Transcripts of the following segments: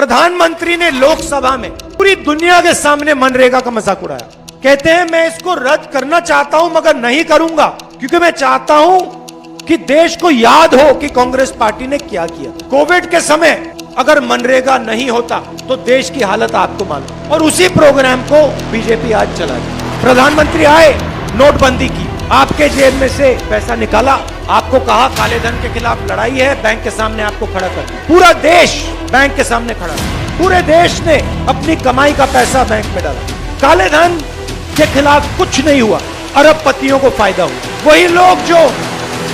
प्रधानमंत्री ने लोकसभा में पूरी दुनिया के सामने मनरेगा का मजाक उड़ाया। कहते हैं मैं इसको रद्द करना चाहता हूं मगर नहीं करूंगा, क्योंकि मैं चाहता हूं कि देश को याद हो कि कांग्रेस पार्टी ने क्या किया। कोविड के समय अगर मनरेगा नहीं होता तो देश की हालत आपको मालूम, और उसी प्रोग्राम को बीजेपी आज चला रही। प्रधानमंत्री आए, नोटबंदी की, आपके जेब में से पैसा निकाला, आपको कहा काले धन के खिलाफ लड़ाई है, बैंक के सामने आपको खड़ा कर दिया। पूरा देश बैंक के सामने खड़ा है, पूरे देश ने अपनी कमाई का पैसा बैंक में डाला। काले धन के खिलाफ कुछ नहीं हुआ, अरबपतियों को फायदा हुआ। वही लोग जो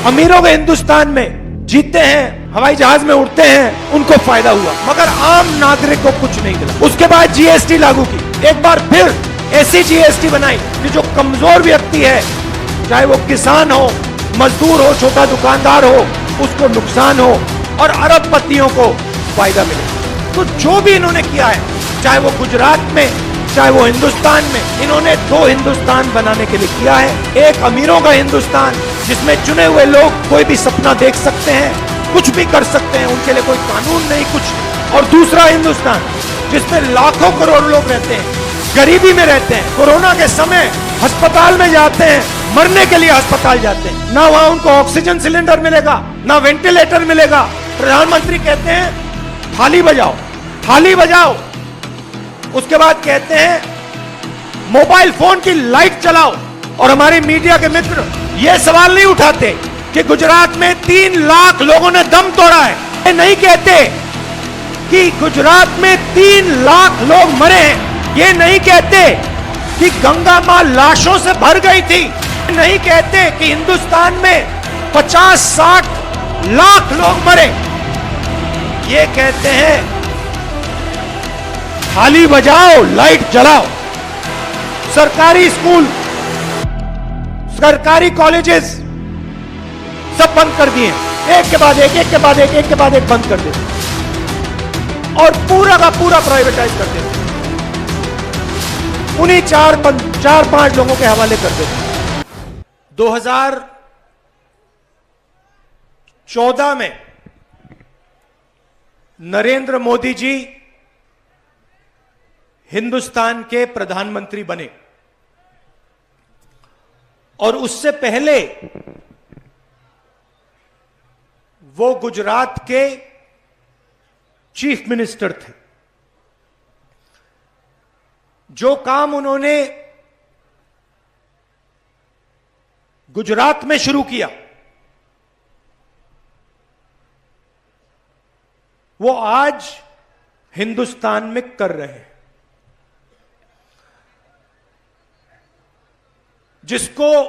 अमीरों के हिंदुस्तान में जीते हैं, हवाई जहाज में उड़ते हैं, उनको फायदा हुआ, मगर आम नागरिक को कुछ नहीं मिला। उसके बाद जीएसटी लागू की, एक बार फिर ऐसी जीएसटी बनाई कि जो कमजोर व्यक्ति है, चाहे वो किसान हो, मजदूर हो, छोटा दुकानदार हो, उसको नुकसान हो और अरबपतियों को फायदा मिले। तो जो भी इन्होंने किया है, चाहे वो गुजरात में, चाहे वो हिंदुस्तान में, इन्होंने दो हिंदुस्तान बनाने के लिए किया है। एक अमीरों का हिंदुस्तान जिसमें चुने हुए लोग कोई भी सपना देख सकते हैं, कुछ भी कर सकते हैं, उनके लिए कोई कानून नहीं कुछ। और दूसरा हिंदुस्तान जिसमें लाखों करोड़ लोग रहते हैं, गरीबी में रहते हैं, कोरोना के समय अस्पताल में जाते हैं, मरने के लिए अस्पताल जाते हैं, ना वहां उनको ऑक्सीजन सिलेंडर मिलेगा, ना वेंटिलेटर मिलेगा। प्रधानमंत्री कहते हैं थाली बजाओ, थाली बजाओ। उसके बाद कहते हैं मोबाइल फोन की लाइट चलाओ। और हमारे मीडिया के मित्र ये सवाल नहीं उठाते कि गुजरात में 3 लाख लोगों ने दम तोड़ा है। ये नहीं कहते कि गुजरात में 3 लाख लोग मरे हैं। ये नहीं कहते कि गंगा मां लाशों से भर गई थी। नहीं कहते कि हिंदुस्तान में 50-60 लाख लोग मरे। ये कहते हैं थाली बजाओ, लाइट जलाओ। सरकारी स्कूल, सरकारी कॉलेजेस सब बंद कर दिए, एक के बाद एक, एक के बाद एक, एक के बाद एक बंद कर दिए और पूरा का पूरा प्राइवेटाइज कर दिया। उन्हीं 4-5 लोगों के हवाले कर देते। 2014 में नरेंद्र मोदी जी हिंदुस्तान के प्रधानमंत्री बने और उससे पहले वो गुजरात के चीफ मिनिस्टर थे। जो काम उन्होंने गुजरात में शुरू किया, वो आज हिंदुस्तान में कर रहे हैं। जिसको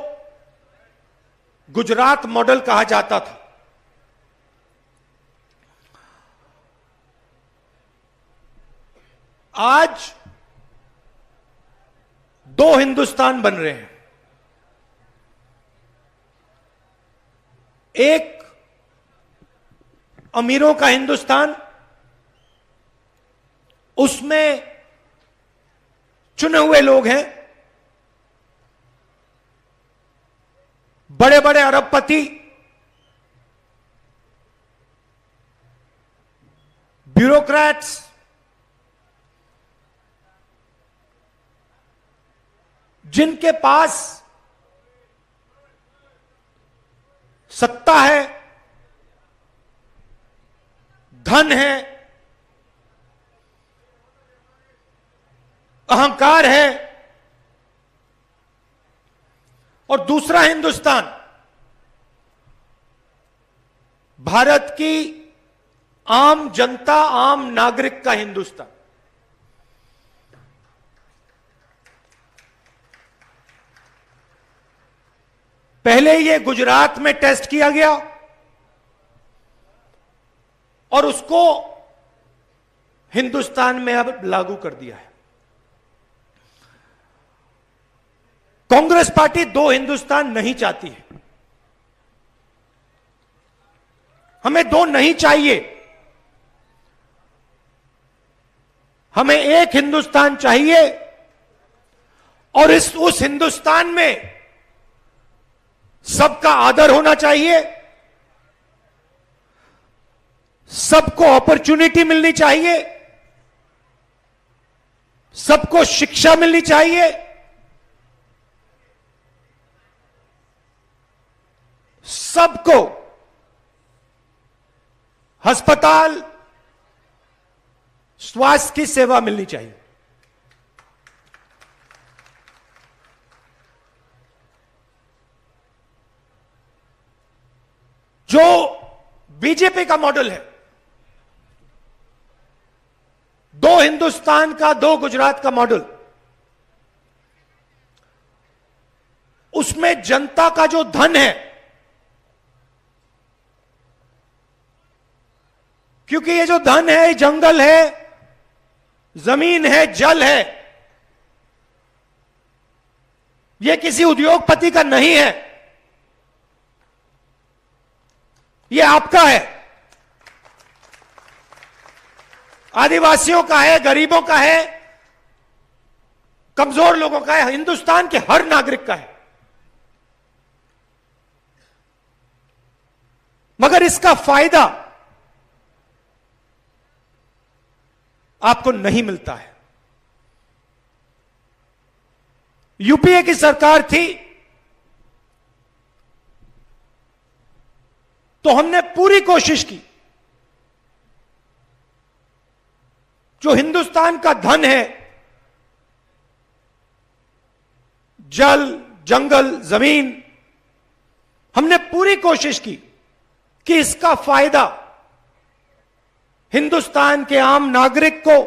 गुजरात मॉडल कहा जाता था, आज 2 हिंदुस्तान बन रहे हैं। एक अमीरों का हिंदुस्तान, उसमें चुने हुए लोग हैं, बड़े बड़े अरबपति, ब्यूरोक्रेट्स, जिनके पास सत्ता है, धन है, अहंकार है। और दूसरा हिंदुस्तान भारत की आम जनता, आम नागरिक का हिंदुस्तान। पहले ये गुजरात में टेस्ट किया गया और उसको हिंदुस्तान में अब लागू कर दिया है। कांग्रेस पार्टी 2 हिंदुस्तान नहीं चाहती है। हमें 2 नहीं चाहिए, हमें एक हिंदुस्तान चाहिए और उस हिंदुस्तान में सबका आदर होना चाहिए, सबको अपॉर्चुनिटी मिलनी चाहिए सबको शिक्षा मिलनी चाहिए, सबको अस्पताल, स्वास्थ्य की सेवा मिलनी चाहिए। जो बीजेपी का मॉडल है, दो हिंदुस्तान का, दो गुजरात का मॉडल, उसमें जनता का जो धन है, क्योंकि ये जो धन है, जंगल है, जमीन है, जल है, ये किसी उद्योगपति का नहीं है, ये आपका है, आदिवासियों का है, गरीबों का है, कमजोर लोगों का है, हिंदुस्तान के हर नागरिक का है। मगर इसका फायदा आपको नहीं मिलता है। यूपीए की सरकार थी तो हमने पूरी कोशिश की, जो हिंदुस्तान का धन है, जल, जंगल, जमीन, हमने पूरी कोशिश की कि इसका फायदा हिंदुस्तान के आम नागरिक को,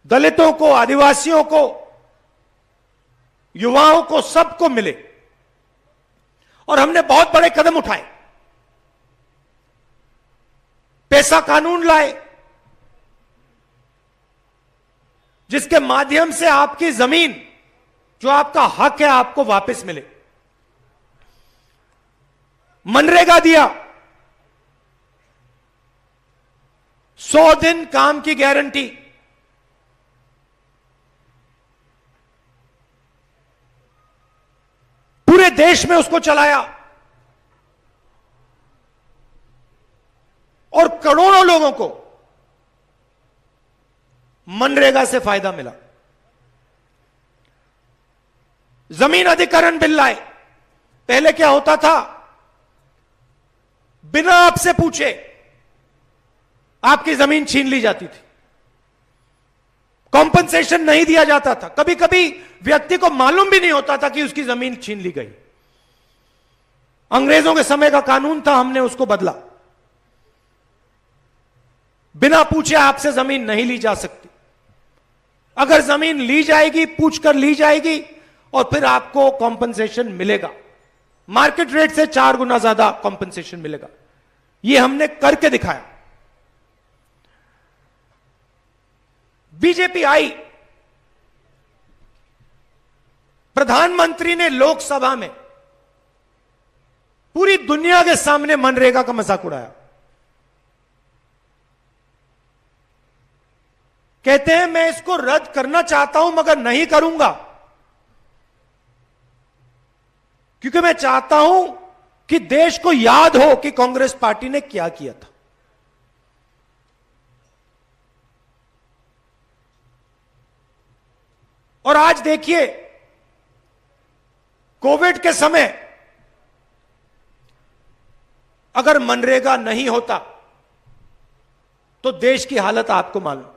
दलितों को, आदिवासियों को, युवाओं को, सबको मिले। और हमने बहुत बड़े कदम उठाए, पैसा कानून लाए, जिसके माध्यम से आपकी जमीन, जो आपका हक है, आपको वापस मिले। मनरेगा दिया, 100 दिन काम की गारंटी, पूरे देश में उसको चलाया और करोड़ों लोगों को मनरेगा से फायदा मिला। जमीन अधिग्रहण बिल लाए। पहले क्या होता था, बिना आपसे पूछे आपकी जमीन छीन ली जाती थी, कॉम्पनसेशन नहीं दिया जाता था, कभी कभी व्यक्ति को मालूम भी नहीं होता था कि उसकी जमीन छीन ली गई। अंग्रेजों के समय का कानून था, हमने उसको बदला। बिना पूछे आपसे जमीन नहीं ली जा सकती। अगर जमीन ली जाएगी, पूछकर ली जाएगी और फिर आपको कॉम्पनसेशन मिलेगा, मार्केट रेट से 4 गुना ज्यादा कॉम्पनसेशन मिलेगा। यह हमने करके दिखाया। बीजेपी आई, प्रधानमंत्री ने लोकसभा में पूरी दुनिया के सामने मनरेगा का मजाक उड़ाया। कहते हैं मैं इसको रद्द करना चाहता हूं मगर नहीं करूंगा, क्योंकि मैं चाहता हूं कि देश को याद हो कि कांग्रेस पार्टी ने क्या किया था। और आज देखिए, कोविड के समय अगर मनरेगा नहीं होता तो देश की हालत आपको मालूम।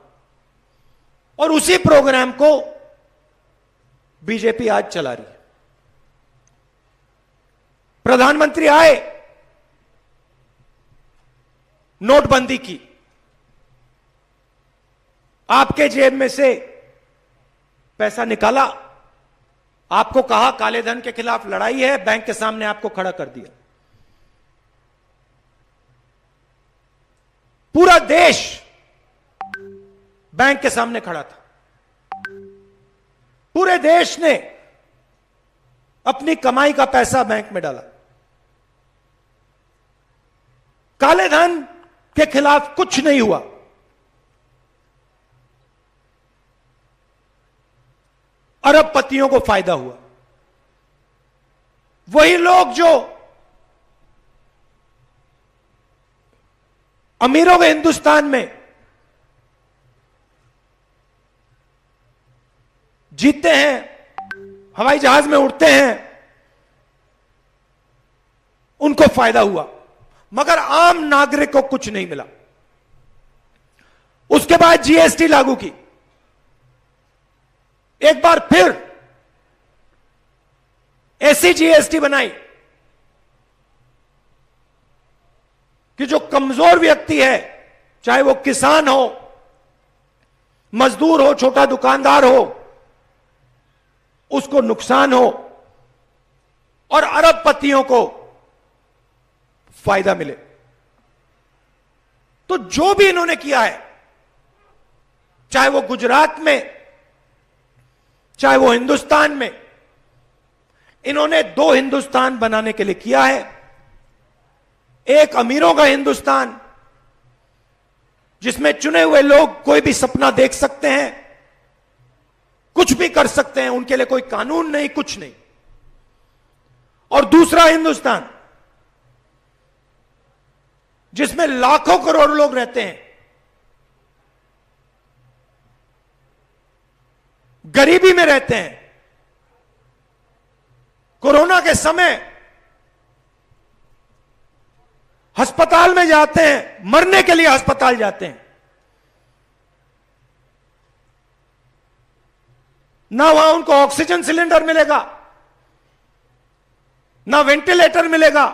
और उसी प्रोग्राम को बीजेपी आज चला रही है। प्रधानमंत्री आए, नोटबंदी की, आपके जेब में से पैसा निकाला, आपको कहा काले धन के खिलाफ लड़ाई है, बैंक के सामने आपको खड़ा कर दिया। पूरा देश बैंक के सामने खड़ा था। पूरे देश ने अपनी कमाई का पैसा बैंक में डाला। काले धन के खिलाफ कुछ नहीं हुआ। अरबपतियों को फायदा हुआ। वही लोग जो अमीरों के हिंदुस्तान में जीतते हैं, हवाई जहाज में उड़ते हैं, उनको फायदा हुआ, मगर आम नागरिक को कुछ नहीं मिला। उसके बाद जीएसटी लागू की, एक बार फिर ऐसी जीएसटी बनाई कि जो कमजोर व्यक्ति है, चाहे वो किसान हो, मजदूर हो, छोटा दुकानदार हो, उसको नुकसान हो और अरबपतियों को फायदा मिले। तो जो भी इन्होंने किया है, चाहे वो गुजरात में, चाहे वो हिंदुस्तान में, इन्होंने दो हिंदुस्तान बनाने के लिए किया है। एक अमीरों का हिंदुस्तान, जिसमें चुने हुए लोग कोई भी सपना देख सकते हैं, कुछ भी कर सकते हैं, उनके लिए कोई कानून नहीं, कुछ नहीं। और दूसरा हिंदुस्तान, जिसमें लाखों करोड़ लोग रहते हैं, गरीबी में रहते हैं, कोरोना के समय अस्पताल में जाते हैं, मरने के लिए अस्पताल जाते हैं, ना वहां उनको ऑक्सीजन सिलेंडर मिलेगा, ना वेंटिलेटर मिलेगा।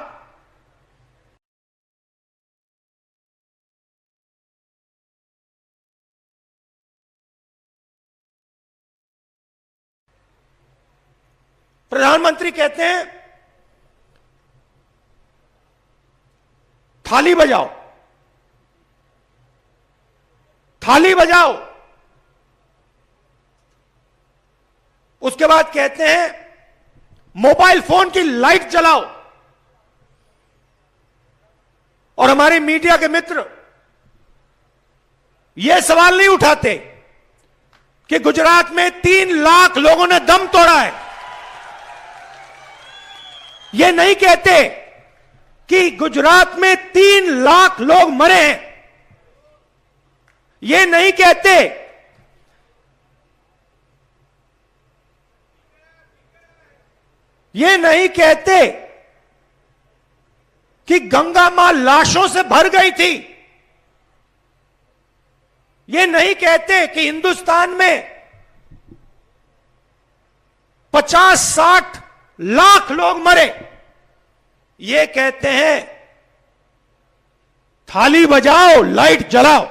प्रधानमंत्री कहते हैं थाली बजाओ, थाली बजाओ। उसके बाद कहते हैं मोबाइल फोन की लाइट जलाओ। और हमारे मीडिया के मित्र यह सवाल नहीं उठाते कि गुजरात में 3 लाख लोगों ने दम तोड़ा है। ये नहीं कहते कि गुजरात में 3 लाख लोग मरे हैं। ये नहीं कहते कि गंगा मां लाशों से भर गई थी। ये नहीं कहते कि हिंदुस्तान में 50-60 लाख लोग मरे। ये कहते हैं थाली बजाओ, लाइट जलाओ।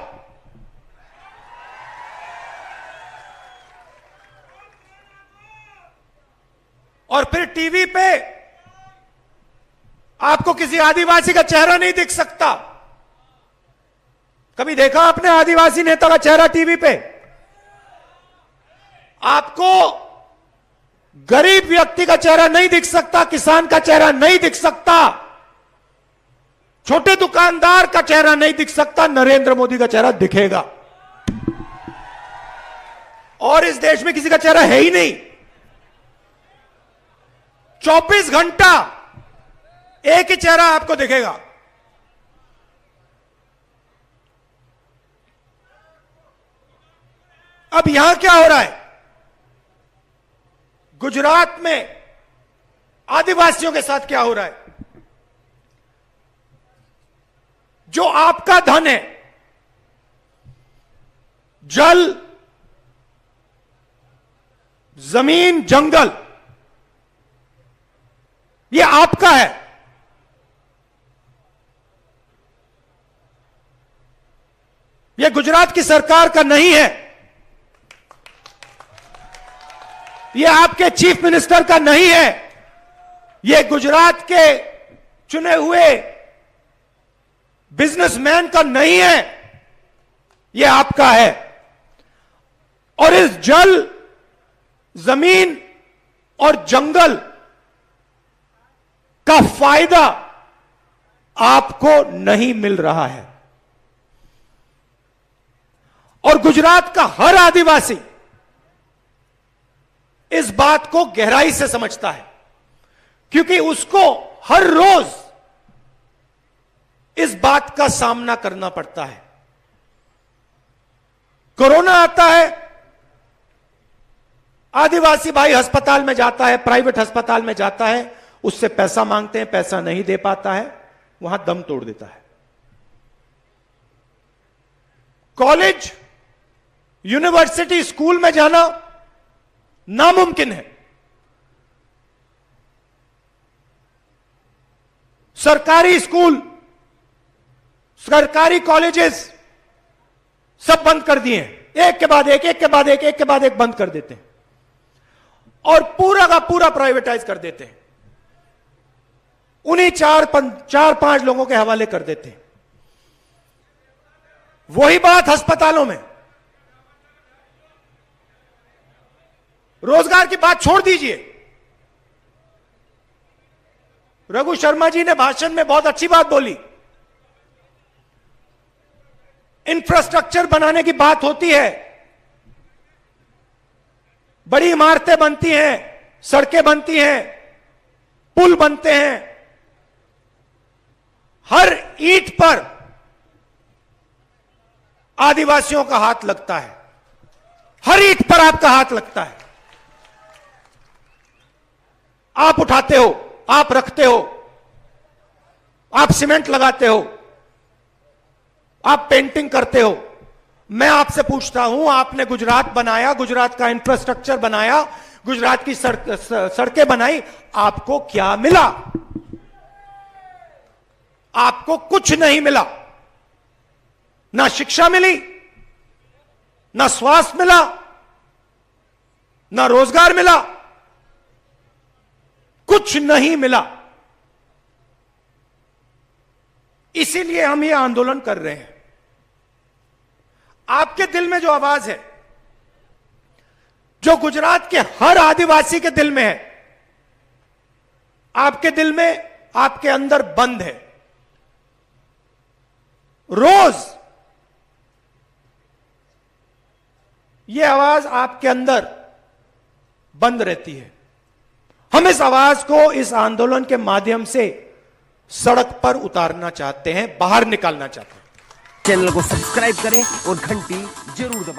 और फिर टीवी पे आपको किसी आदिवासी का चेहरा नहीं दिख सकता। कभी देखा आपने आदिवासी नेता का चेहरा टीवी पे? आपको गरीब व्यक्ति का चेहरा नहीं दिख सकता, किसान का चेहरा नहीं दिख सकता, छोटे दुकानदार का चेहरा नहीं दिख सकता। नरेंद्र मोदी का चेहरा दिखेगा। और इस देश में किसी का चेहरा है ही नहीं। 24 घंटा एक ही चेहरा आपको दिखेगा। अब यहां क्या हो रहा है? गुजरात में आदिवासियों के साथ क्या हो रहा है? जो आपका धन है, जल, जमीन, जंगल, ये आपका है। ये गुजरात की सरकार का नहीं है। ये आपके चीफ मिनिस्टर का नहीं है। ये गुजरात के चुने हुए बिजनेसमैन का नहीं है। ये आपका है। और इस जल, जमीन और जंगल का फायदा आपको नहीं मिल रहा है। और गुजरात का हर आदिवासी इस बात को गहराई से समझता है, क्योंकि उसको हर रोज इस बात का सामना करना पड़ता है। कोरोना आता है, आदिवासी भाई अस्पताल में जाता है, प्राइवेट अस्पताल में जाता है, उससे पैसा मांगते हैं, पैसा नहीं दे पाता है, वहां दम तोड़ देता है। कॉलेज, यूनिवर्सिटी, स्कूल में जाना नामुमकिन है। सरकारी स्कूल, सरकारी कॉलेजेस सब बंद कर दिए हैं, एक के बाद एक, एक के बाद एक, एक के बाद एक बंद कर देते हैं और पूरा का पूरा प्राइवेटाइज कर देते हैं, उन्हीं चार पांच लोगों के हवाले कर देते हैं। वही बात अस्पतालों में, रोजगार की बात छोड़ दीजिए। रघु शर्मा जी ने भाषण में बहुत अच्छी बात बोली, इंफ्रास्ट्रक्चर बनाने की बात होती है, बड़ी इमारतें बनती हैं, सड़कें बनती हैं, पुल बनते हैं, हर ईंट पर आदिवासियों का हाथ लगता है, हर ईंट पर आपका हाथ लगता है। आप उठाते हो, आप रखते हो, आप सीमेंट लगाते हो, आप पेंटिंग करते हो। मैं आपसे पूछता हूं, आपने गुजरात बनाया, गुजरात का इंफ्रास्ट्रक्चर बनाया, गुजरात की सड़कें बनाई, आपको क्या मिला? आपको कुछ नहीं मिला। ना शिक्षा मिली, ना स्वास्थ्य मिला, ना रोजगार मिला, कुछ नहीं मिला। इसीलिए हम ये आंदोलन कर रहे हैं। आपके दिल में जो आवाज है, जो गुजरात के हर आदिवासी के दिल में है, आपके दिल में, आपके अंदर बंद है। रोज ये आवाज आपके अंदर बंद रहती है। हम इस आवाज को इस आंदोलन के माध्यम से सड़क पर उतारना चाहते हैं, बाहर निकालना चाहते हैं। चैनल को सब्सक्राइब करें और घंटी जरूर दबाएं।